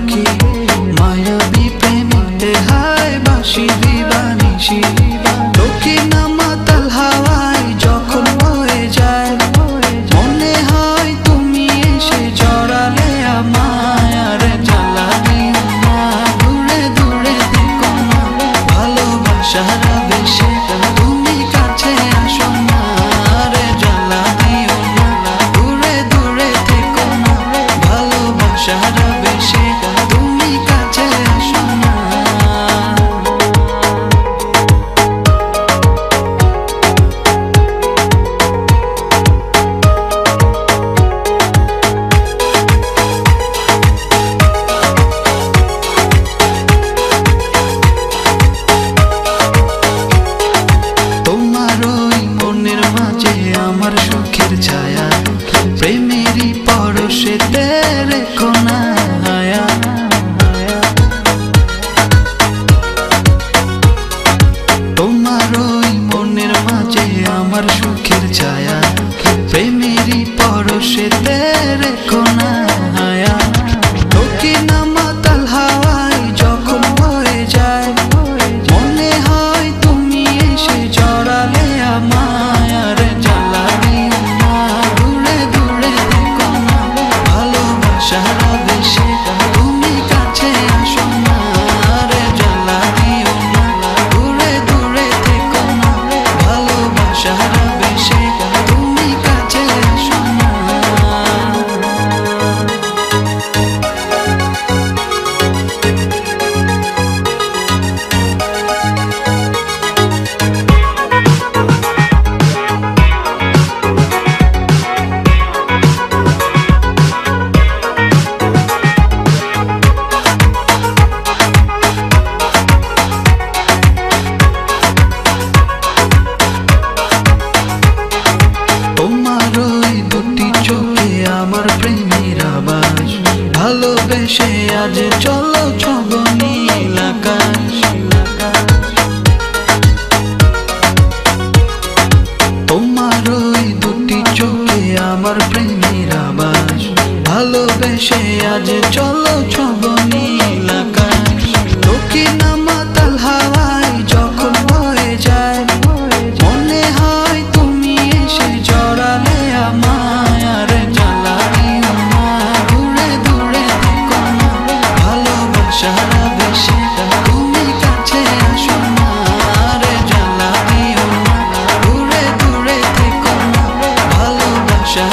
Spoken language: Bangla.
রাখি মায়াবী প্রেমে হায় বাসি দিবানিশি দক্ষিণ মাতাল হাওয়ায় যখন বয়ে যায় মনে হয় তুমি এসে জড়ালে আমায় আর জ্বালা দিও না দূরে দূরে থেকো না ভালোবাসার বেশে তুমি কাছে আসো না আর জ্বালা দিও না দূরে দূরে থেকো না ভালোবাসার বেশে তুমি কাছে আসো না। আমার সুখের ছায়া প্রেমেরই পরশেতে রেখো না হায়া তোমার ওই মনের মাঝে আমার সুখের ছায়া প্রেমেরই পরশেতে রেখো না হায়া দক্ষিণ মাতাল হাওয়ায় যখন বয়ে যায় মনে হয় তুমি এসে জড়ালে আমায় আর জ্বালা দিও না দূরে দূরে থেকো না ভালোবাসার বেশে তুমি কাছে আসো না আর জ্বালা দিও না দূরে দূরে থেকো না ভালোবাসার বেশে তুমি কাছে আসো না। আমার প্রেমের আবাস ভালোবেসে আজ চলো ছব নীল আকাশ তোমার ওই দুটি চোখে আমার প্রেমের আবাস ভালোবেসে আজ চলো ছব নীল আকাশ দক্ষিণ মাতাল হাওয়ায় যখন বয়ে যায় মনে হয় তুমি এসে জড়ালে আমায় আর সারা বেশে তুমি কাছে আসো না আর জ্বালা দিও না দূরে দূরে থেকো না ভালোবাসা